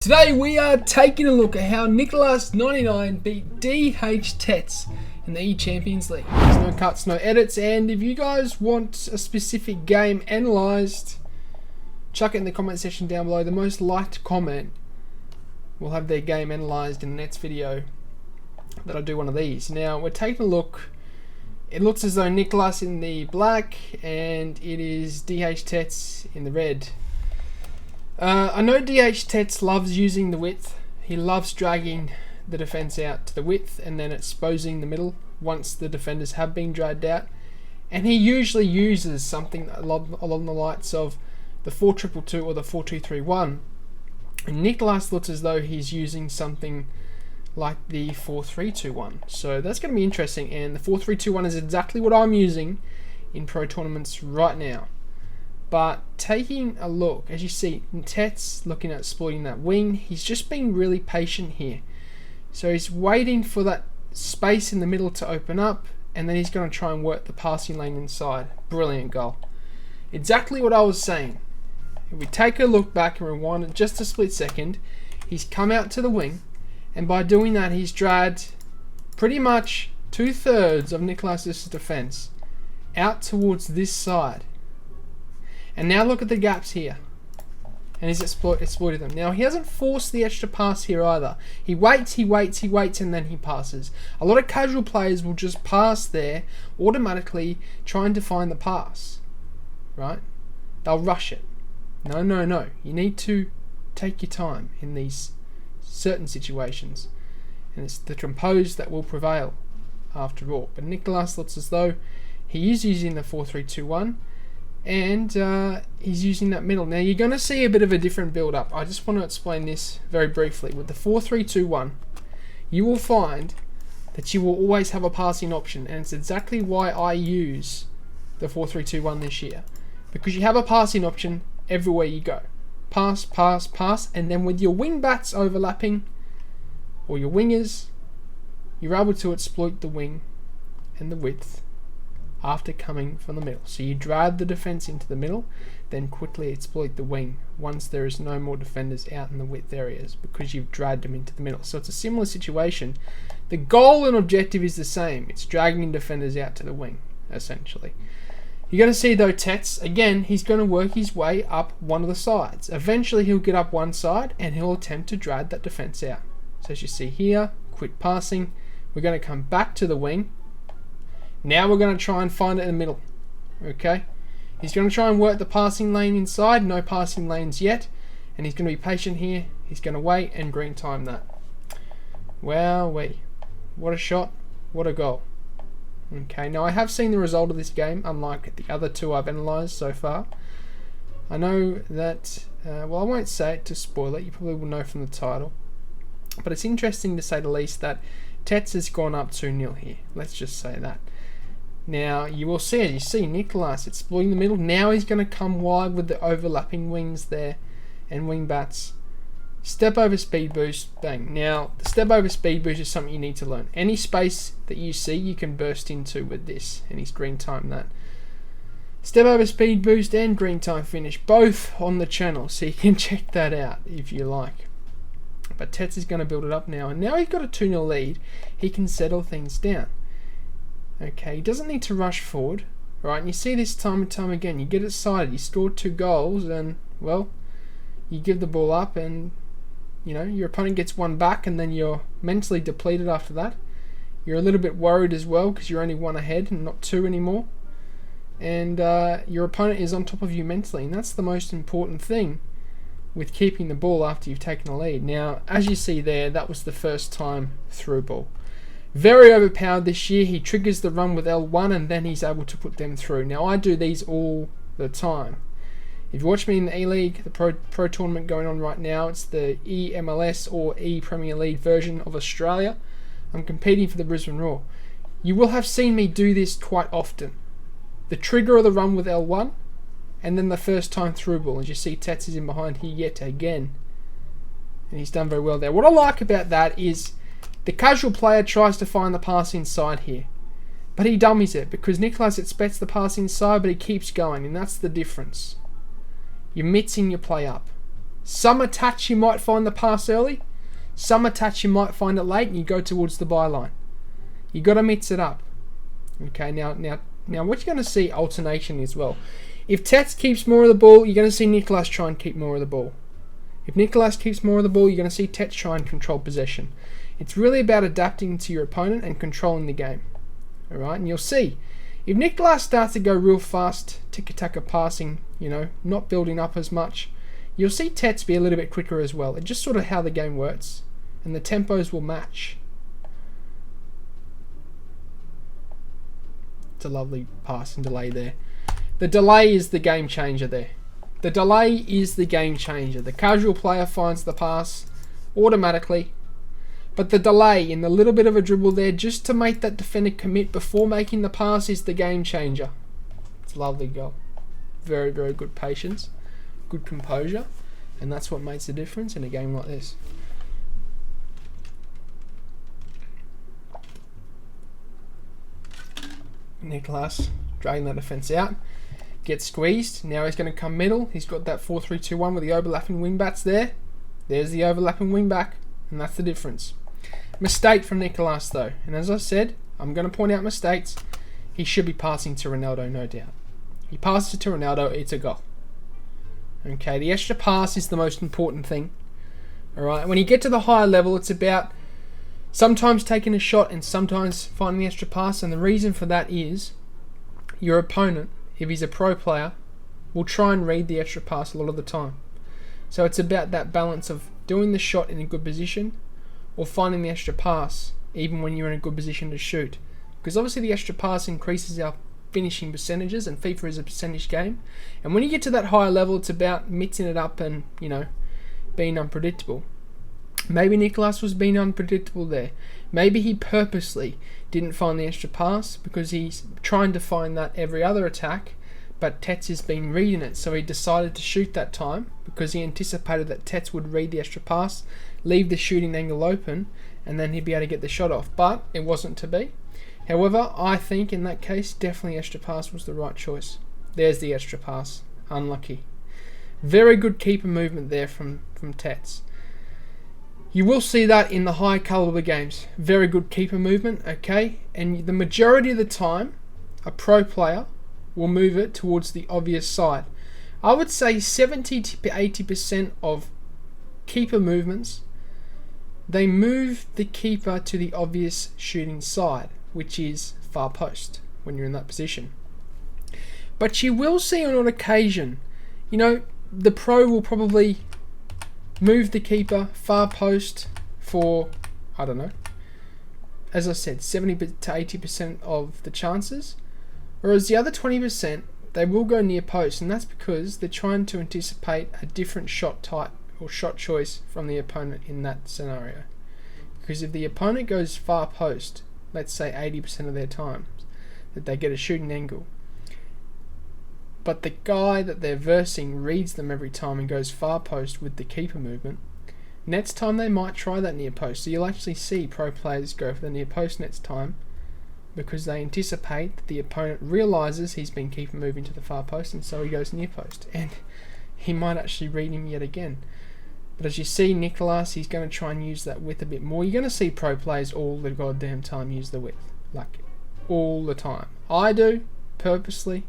Today we are taking a look at how Nikolas99 beat DHTEKKZ in the eCHAMPIONS League. There's no cuts, no edits, and if you guys want a specific game analysed, chuck it in the comment section down below. The most liked comment will have their game analysed in the next video that I do one of these. Now we're taking a look. It looks as though Nikolas in the black and it is DHTEKKZ in the red. I know DHTEKKZ loves using the width. He loves dragging the defense out to the width and then exposing the middle once the defenders have been dragged out. And he usually uses something along the lines of the 4-2-2 or the 4-2-3-1. And Nikolas looks as though he's using something like the 4-3-2-1. So that's going to be interesting, and the 4-3-2-1 is exactly what I'm using in pro tournaments right now. But taking a look, as you see, Tets looking at exploiting that wing. He's just being really patient here. So he's waiting for that space in the middle to open up, and then he's going to try and work the passing lane inside. Brilliant goal. Exactly what I was saying. If we take a look back and rewind it just a split second, he's come out to the wing, and by doing that he's dragged pretty much 2/3 of Nikolas' defense out towards this side. And now look at the gaps here. And he's exploited them. Now he hasn't forced the extra pass here either. He waits, and then he passes. A lot of casual players will just pass there automatically trying to find the pass. Right? They'll rush it. No. You need to take your time in these certain situations. And it's the composed that will prevail after all. But Nikolas looks as though he is using the 4-3-2-1. And he's using that middle. Now you're going to see a bit of a different build up. I just want to explain this very briefly. With the 4-3-2-1, you will find that you will always have a passing option, and it's exactly why I use the 4-3-2-1 this year, because you have a passing option everywhere you go. Pass, and then with your wing bats overlapping, or your wingers, you're able to exploit the wing and the width after coming from the middle. So you drag the defense into the middle, then quickly exploit the wing once there is no more defenders out in the width areas, because you've dragged them into the middle. So it's a similar situation. The goal and objective is the same. It's dragging defenders out to the wing, essentially. You're going to see though Tets, again, he's going to work his way up one of the sides. Eventually he'll get up one side and he'll attempt to drag that defense out. So as you see here, quick passing. We're going to come back to the wing. Now we're going to try and find it in the middle. Okay? He's going to try and work the passing lane inside. No passing lanes yet. And he's going to be patient here. He's going to wait and green time that. Wowee. What a shot. What a goal. Okay, now I have seen the result of this game, unlike the other two I've analysed so far. I know that, well, I won't say it to spoil it. You probably will know from the title. But it's interesting to say the least that Tets has gone up 2-0 here. Let's just say that. Now, you will see, as you see, Nikolas exploiting the middle. Now he's going to come wide with the overlapping wings there and wing bats. Step over speed boost, bang. Now, the step over speed boost is something you need to learn. Any space that you see, you can burst into with this, and he's green time that. Step over speed boost and green time finish, both on the channel, so you can check that out if you like. But Tets is going to build it up now, and now he's got a 2-0 lead. He can settle things down. Okay, he doesn't need to rush forward, right? And you see this time and time again. You get it sided, you score 2 goals, and well, you give the ball up, and you know your opponent gets one back, and then you're mentally depleted after that. You're a little bit worried as well because you're only 1 ahead and not 2 anymore, and your opponent is on top of you mentally, and that's the most important thing with keeping the ball after you've taken the lead. Now, as you see there, that was the first time through ball. Very overpowered this year. He triggers the run with L1 and then he's able to put them through. Now, I do these all the time. If you watch me in the E-League, the pro tournament going on right now, it's the E-MLS or E-Premier League version of Australia. I'm competing for the Brisbane Roar. You will have seen me do this quite often. The trigger of the run with L1 and then the first time through ball. As you see, Tets is in behind here yet again. And he's done very well there. What I like about that is the casual player tries to find the pass inside here. But he dummies it because Nikolas expects the pass inside, but he keeps going, and that's the difference. You're mixing your play up. Some attach you might find the pass early. Some attach you might find it late and you go towards the byline. You got to mix it up. Okay, now what you're going to see alternation as well. If Tets keeps more of the ball, you're going to see Nikolas try and keep more of the ball. If Nikolas keeps more of the ball, you're going to see Tets try and control possession. It's really about adapting to your opponent and controlling the game. Alright, and you'll see. If Nikolas starts to go real fast, tiki-taka passing, not building up as much, you'll see Tets be a little bit quicker as well. It's just sort of how the game works. And the tempos will match. It's a lovely pass and delay there. The delay is the game changer there. The delay is the game changer. The casual player finds the pass automatically. But the delay in the little bit of a dribble there just to make that defender commit before making the pass is the game changer. It's a lovely goal. Very, very good patience. Good composure. And that's what makes the difference in a game like this. Nikolas dragging that defence out. Gets squeezed. Now he's going to come middle. He's got that 4-3-2-1 with the overlapping wing backs there. There's the overlapping wing back. And that's the difference. Mistake from Nikolas though. And as I said, I'm going to point out mistakes. He should be passing to Ronaldo, no doubt. He passes it to Ronaldo, it's a goal. Okay, the extra pass is the most important thing. Alright, when you get to the higher level, it's about sometimes taking a shot and sometimes finding the extra pass. And the reason for that is your opponent, if he's a pro player, will try and read the extra pass a lot of the time. So it's about that balance of doing the shot in a good position or finding the extra pass even when you're in a good position to shoot. Because obviously the extra pass increases our finishing percentages, and FIFA is a percentage game. And when you get to that higher level, it's about mixing it up and, being unpredictable. Maybe Nikolas was being unpredictable there. Maybe he purposely didn't find the extra pass because he's trying to find that every other attack, but Tets has been reading it, so he decided to shoot that time because he anticipated that Tets would read the extra pass, leave the shooting angle open, and then he'd be able to get the shot off. But it wasn't to be. However, I think in that case, definitely extra pass was the right choice. There's the extra pass. Unlucky. Very good keeper movement there from Tets. You will see that in the high caliber games. Very good keeper movement, okay? And the majority of the time, a pro player will move it towards the obvious side. I would say 70 to 80% of keeper movements, they move the keeper to the obvious shooting side, which is far post when you're in that position. But you will see on occasion, the pro will probably move the keeper far post for, I don't know, as I said, 70 to 80% of the chances. Whereas the other 20%, they will go near post, and that's because they're trying to anticipate a different shot type or shot choice from the opponent in that scenario. Because if the opponent goes far post, let's say 80% of their times, that they get a shooting angle, but the guy that they're versing reads them every time and goes far post with the keeper movement, next time they might try that near post. So you'll actually see pro players go for the near post next time because they anticipate that the opponent realises he's been keeper moving to the far post, and so he goes near post. And he might actually read him yet again. But as you see, Nikolas, he's going to try and use that width a bit more. You're going to see pro players all the goddamn time use the width. Like, all the time. I do, personally.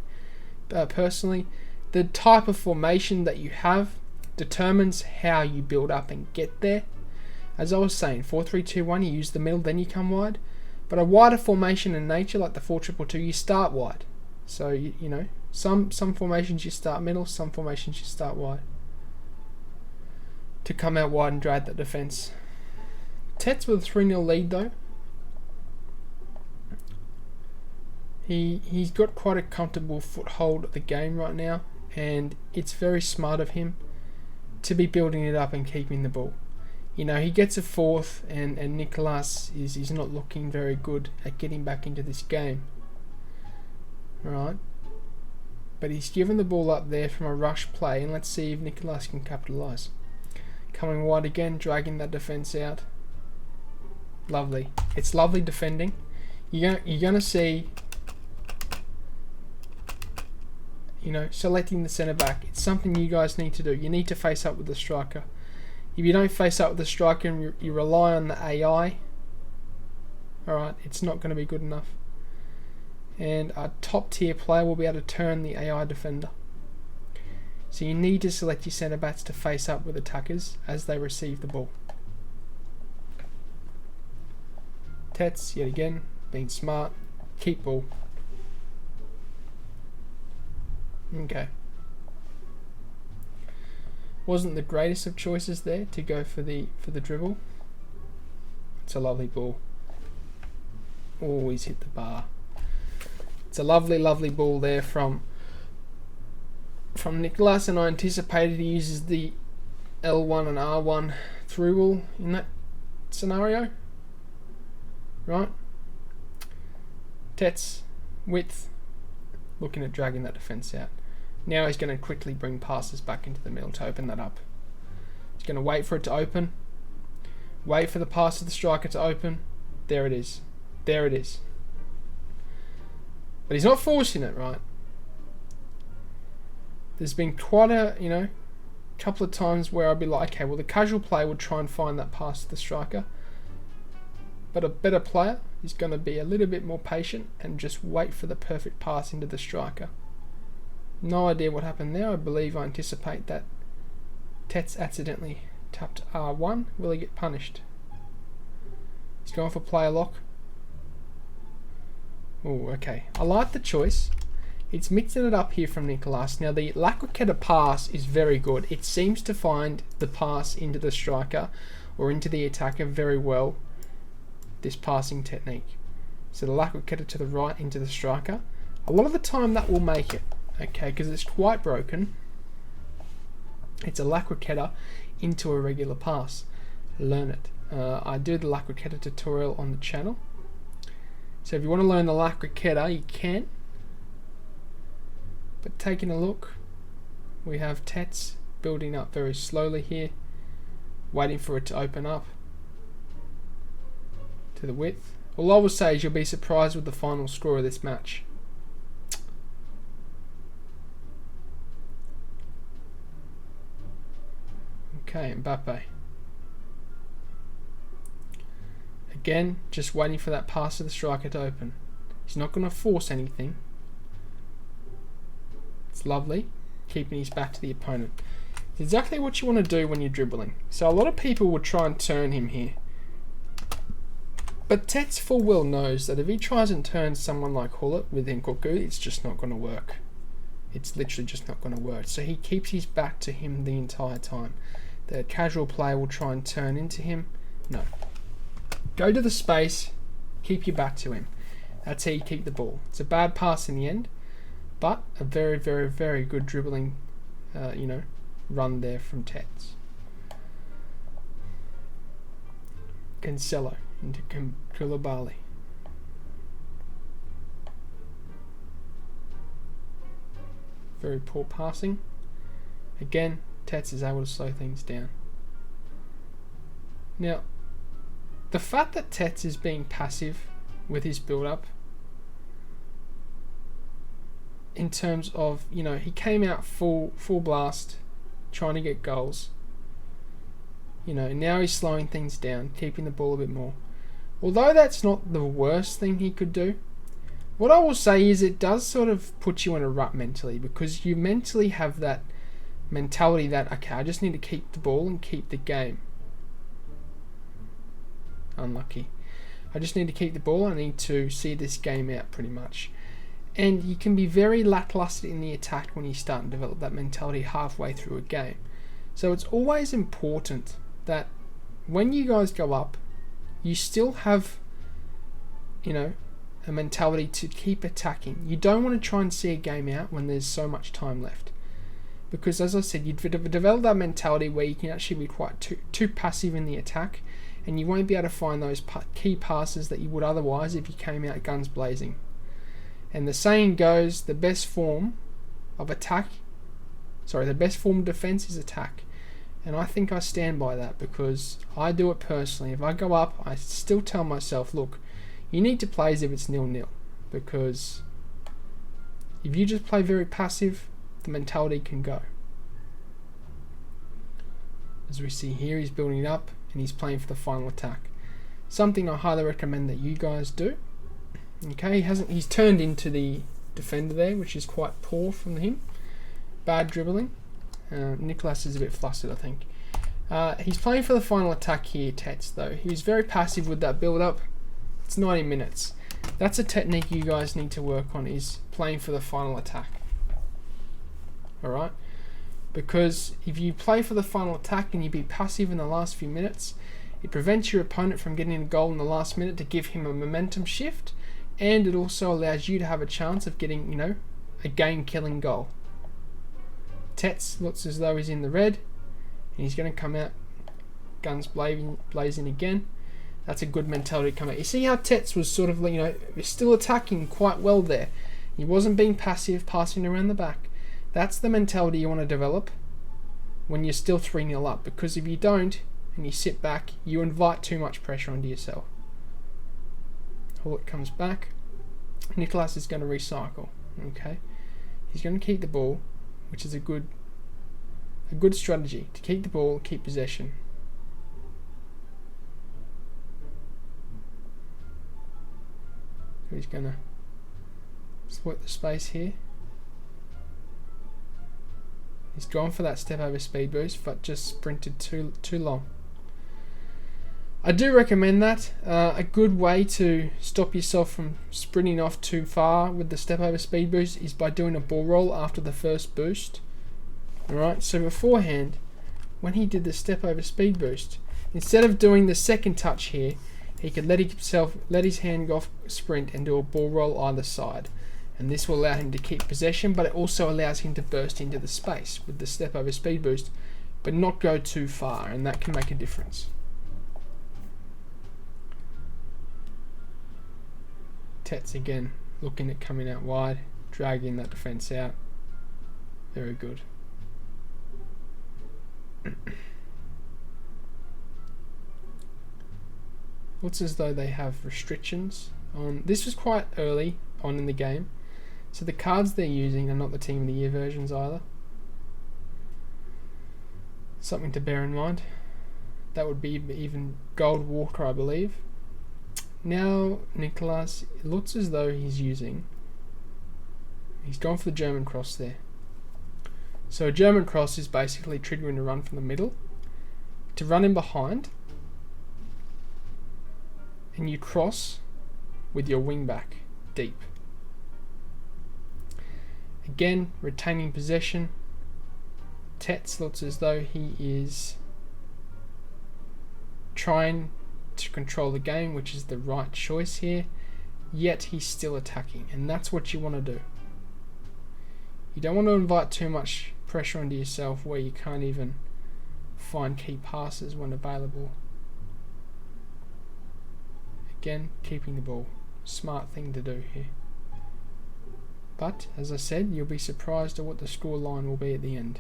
The type of formation that you have determines how you build up and get there. As I was saying, 4-3-2-1, you use the middle, then you come wide. But a wider formation in nature, like the 4-2-2, you start wide. So, some formations you start middle, some formations you start wide. To come out wide and drag that defence. Tets with a 3-0 lead though. He's got quite a comfortable foothold at the game right now, and it's very smart of him to be building it up and keeping the ball. He gets a fourth, and Nikolas is not looking very good at getting back into this game. Right? But he's given the ball up there from a rush play, and let's see if Nikolas can capitalise. Coming wide again, dragging that defence out. Lovely. It's lovely defending. You're gonna see selecting the centre back. It's something you guys need to do. You need to face up with the striker. If you don't face up with the striker and you rely on the AI, alright, it's not going to be good enough. And a top tier player will be able to turn the AI defender. So you need to select your centre backs to face up with attackers as they receive the ball. Tets, yet again, being smart, keep ball. Okay. Wasn't the greatest of choices there to go for the dribble. It's a lovely ball. Always hit the bar. It's a lovely, lovely ball there from Nikolas, and I anticipated he uses the L1 and R1 through ball in that scenario. Right? Tets, width, looking at dragging that defence out. Now he's going to quickly bring passes back into the middle to open that up. He's going to wait for it to open. Wait for the pass to the striker to open. There it is. There it is. But he's not forcing it, right? There's been quite a, couple of times where I'd be like, okay, well, the casual player would try and find that pass to the striker. But a better player is going to be a little bit more patient and just wait for the perfect pass into the striker. No idea what happened there. I believe I anticipate that Tets accidentally tapped R1. Will he get punished? He's going for player lock. Oh, okay. I like the choice. It's mixing it up here from Nikolas. Now the Laquaketa pass is very good. It seems to find the pass into the striker or into the attacker very well, this passing technique. So the Laquaketa to the right into the striker. A lot of the time that will make it. Okay, because it's quite broken. It's a Laquaketa into a regular pass. Learn it. I do the Laquaketa tutorial on the channel. So if you want to learn the Laquaketa, you can. But taking a look, we have Tets building up very slowly here, waiting for it to open up to the width. All I will say is you'll be surprised with the final score of this match. Okay, Mbappe. Again, just waiting for that pass to the striker to open. He's not going to force anything. It's lovely, keeping his back to the opponent. It's exactly what you want to do when you're dribbling. So a lot of people would try and turn him here. But Tets full well knows that if he tries and turns someone like Hullet with Nkoku, it's just not going to work. It's literally just not going to work. So he keeps his back to him the entire time. The casual player will try and turn into him. No. Go to the space, keep your back to him. That's how you keep the ball. It's a bad pass in the end, but a very, very, very good dribbling, run there from Tets. Cancelo into Koulibaly. Very poor passing. Again, Tets is able to slow things down. Now, the fact that Tets is being passive with his build-up, in terms of, he came out full blast, trying to get goals. Now he's slowing things down, keeping the ball a bit more. Although that's not the worst thing he could do, what I will say is it does sort of put you in a rut mentally, because you mentally have that mentality that, okay, I just need to keep the ball and keep the game. Unlucky. I just need to keep the ball. I need to see this game out pretty much. And you can be very lackluster in the attack when you start to develop that mentality halfway through a game. So it's always important that when you guys go up, you still have, a mentality to keep attacking. You don't want to try and see a game out when there's so much time left. Because as I said, you develop that mentality where you can actually be quite too passive in the attack, and you won't be able to find those key passes that you would otherwise if you came out guns blazing. And the saying goes, the best form of defense is attack. And I think I stand by that, because I do it personally. If I go up, I still tell myself, look, you need to play as if it's 0-0, because if you just play very passive, the mentality can go. As we see here, he's building it up and he's playing for the final attack. Something I highly recommend that you guys do. Okay, he's turned into the defender there, which is quite poor from him. Bad dribbling. Nikolas is a bit flustered, I think. He's playing for the final attack here, Tets, though. He was very passive with that build-up. It's 90 minutes. That's a technique you guys need to work on, is playing for the final attack. Alright? Because if you play for the final attack and you be passive in the last few minutes, it prevents your opponent from getting a goal in the last minute to give him a momentum shift, and it also allows you to have a chance of getting, you know, a game-killing goal. Tets looks as though he's in the red, and he's going to come out guns blazing again. That's a good mentality to come out. You see how Tets was sort of, you know, still attacking quite well there. He wasn't being passive, passing around the back. That's the mentality you want to develop when you're still 3-0 up, because if you don't and you sit back, you invite too much pressure onto yourself. It comes back. Nikolas is going to recycle. Okay, he's going to keep the ball, which is a good strategy, to keep the ball, keep possession. He's going to split the space here. He's gone for that step over speed boost, but just sprinted too long. I do recommend that. A good way to stop yourself from sprinting off too far with the step over speed boost is by doing a ball roll after the first boost. Alright, so beforehand, when he did the step over speed boost, instead of doing the second touch here, he could let his hand off sprint and do a ball roll either side. And this will allow him to keep possession, but it also allows him to burst into the space with the step over speed boost, but not go too far, and that can make a difference. Tets again, looking at coming out wide, dragging that defence out. Very good. Looks as though they have restrictions on. This was quite early on in the game, so the cards they're using are not the Team of the Year versions either. Something to bear in mind. That would be even Gold Walker, I believe. Now Nikolas, it looks as though he's gone for the German cross there. So a German cross is basically triggering a run from the middle to run in behind, and you cross with your wing back deep. Again, retaining possession. Tets looks as though he is trying to control the game, which is the right choice here, yet he's still attacking, and that's what you want to do. You don't want to invite too much pressure onto yourself where you can't even find key passes when available. Again, keeping the ball. Smart thing to do here. But, as I said, you'll be surprised at what the score line will be at the end.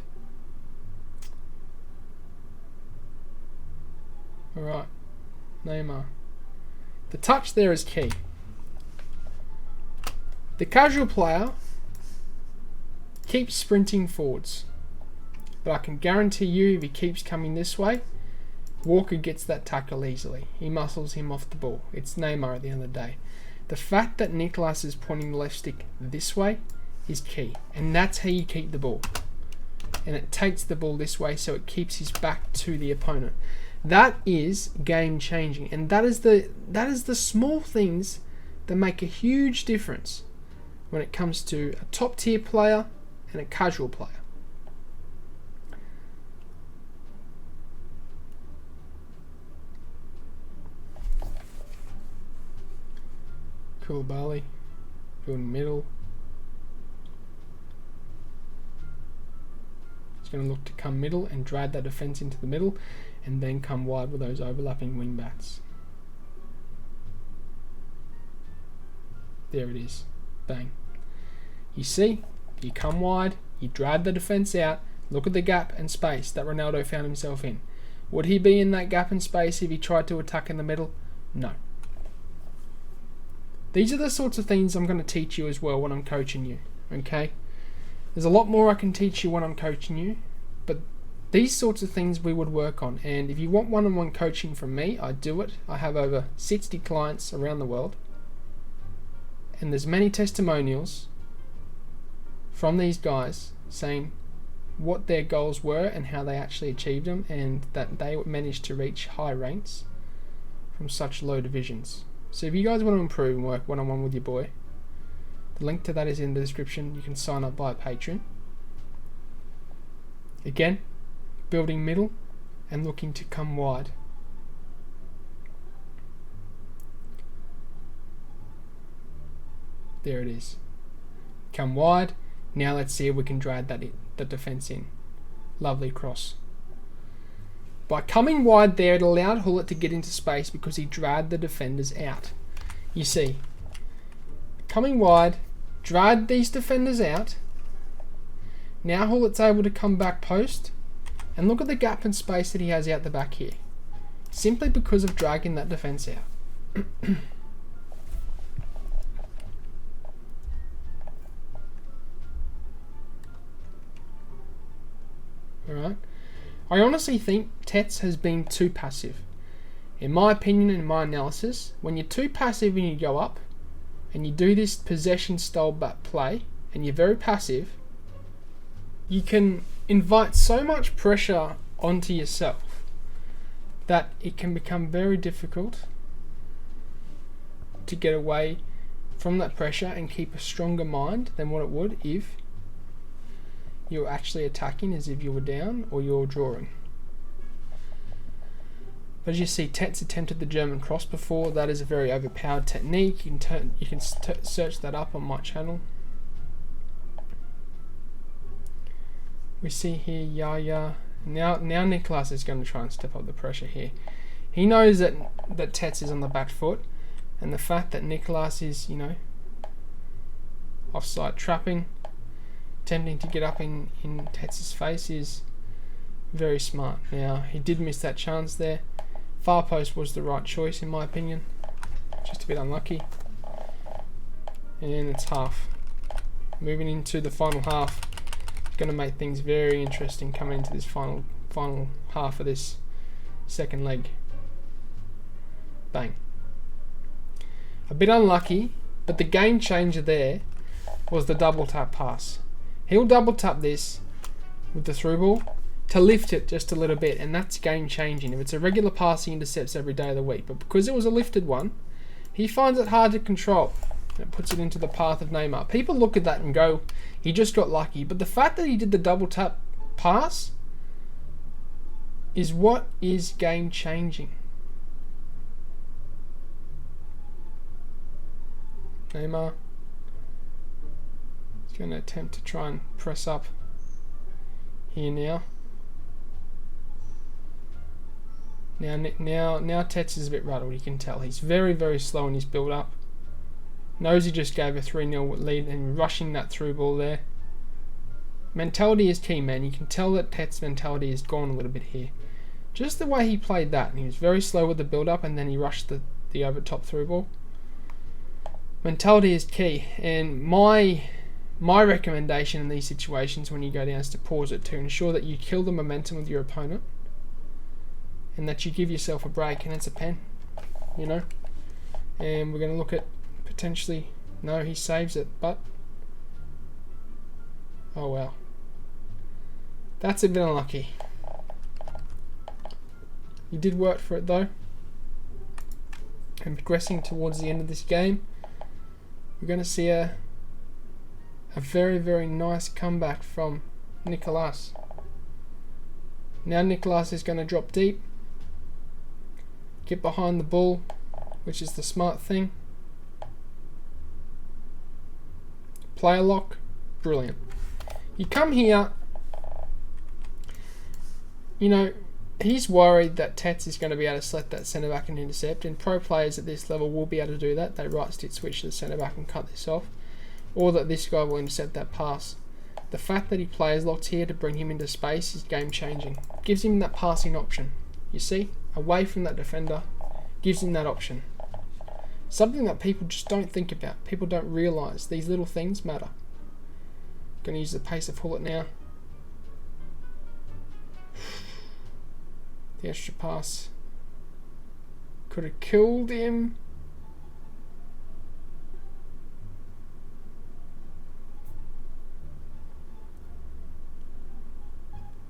Alright, Neymar. The touch there is key. The casual player keeps sprinting forwards, but I can guarantee you if he keeps coming this way, Walker gets that tackle easily. He muscles him off the ball. It's Neymar at the end of the day. The fact that Nikolas is pointing the left stick this way is key, and that's how you keep the ball. And it takes the ball this way, so it keeps his back to the opponent. That is game changing, and that is the small things that make a huge difference when it comes to a top tier player and a casual player. Cool Bali, building middle. He's going to look to come middle and drag that defence into the middle, and then come wide with those overlapping wing backs. There it is. Bang. You see, you come wide, you drag the defence out, look at the gap and space that Ronaldo found himself in. Would he be in that gap and space if he tried to attack in the middle? No. These are the sorts of things I'm going to teach you as well when I'm coaching you, okay? There's a lot more I can teach you when I'm coaching you, but these sorts of things we would work on. And if you want one-on-one coaching from me, I do it. I have over 60 clients around the world, and there's many testimonials from these guys saying what their goals were and how they actually achieved them, and that they managed to reach high ranks from such low divisions. So if you guys want to improve and work one-on-one with your boy, the link to that is in the description. You can sign up via Patreon. Again, building middle and looking to come wide. There it is. Come wide. Now let's see if we can drag the defense in. Lovely cross. By coming wide there, it allowed Hullet to get into space because he dragged the defenders out. You see, coming wide, dragged these defenders out. Now Hullet's able to come back post, and look at the gap in space that he has out the back here, simply because of dragging that defense out. Alright, I honestly think Tets has been too passive. In my opinion and in my analysis, when you're too passive and you go up, and you do this possession style back play, and you're very passive, you can invite so much pressure onto yourself that it can become very difficult to get away from that pressure and keep a stronger mind than what it would if you're actually attacking as if you were down or you're drawing. But as you see, Tets attempted the German cross before. That is a very overpowered technique. You can search that up on my channel. We see here Yaya. Now Nikolas is going to try and step up the pressure here. He knows that Tets is on the back foot, and the fact that Nikolas is, offside trapping, attempting to get up in Tets' face is very smart. Now, he did miss that chance there. Far post was the right choice in my opinion. Just a bit unlucky. And it's half. Moving into the final half. Going to make things very interesting coming into this final half of this second leg. Bang. A bit unlucky, but the game changer there was the double tap pass. He'll double tap this with the through ball to lift it just a little bit, and that's game changing. If it's a regular pass, he intercepts every day of the week, but because it was a lifted one, he finds it hard to control, and it puts it into the path of Neymar. People look at that and go, he just got lucky, but the fact that he did the double tap pass is what is game changing. Neymar is going to attempt to try and press up here now. Now Tets is a bit rattled, you can tell. He's very, very slow in his build-up. Knows he just gave a 3-0 lead and rushing that through ball there. Mentality is key, man. You can tell that Tets' mentality has gone a little bit here. Just the way he played that. And he was very slow with the build-up and then he rushed the over-top through ball. Mentality is key. And my recommendation in these situations when you go down is to pause it, to ensure that you kill the momentum of your opponent and that you give yourself a break, and it's a pen, And we're going to look at potentially, no, he saves it, but oh well, that's a bit unlucky. He did work for it though, and progressing towards the end of this game, we're going to see a very, very nice comeback from Nikolas. Now Nikolas is going to drop deep, get behind the ball, which is the smart thing. Player lock, brilliant. You come here, he's worried that Tets is going to be able to select that centre back and intercept, and pro players at this level will be able to do that. They right stick switch to the centre back and cut this off, or that this guy will intercept that pass. The fact that he plays locked here to bring him into space is game changing. Gives him that passing option. You see, away from that defender, gives him that option. Something that people just don't think about. People don't realise these little things matter. Gonna use the pace to pull it now. The extra pass could have killed him.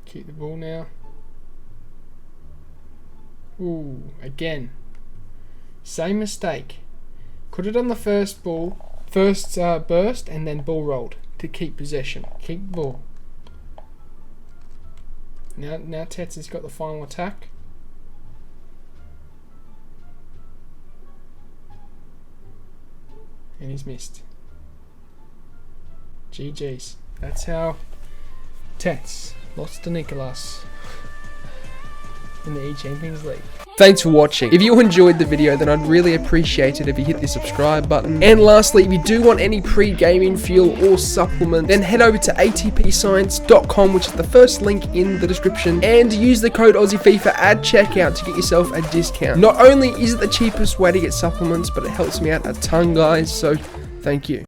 Keep the ball now. Ooh, again. Same mistake. Could have done the first burst and then ball rolled to keep possession. Keep the ball. Now Tets has got the final attack. And he's missed. GG's. That's how Tets lost to Nikolas in the eCHAMPIONS League. Thanks for watching. If you enjoyed the video, then I'd really appreciate it if you hit the subscribe button. And lastly, if you do want any pre-gaming fuel or supplement, then head over to atpscience.com, which is the first link in the description, and use the code AussieFIFA at checkout to get yourself a discount. Not only is it the cheapest way to get supplements, but it helps me out a ton, guys, so thank you.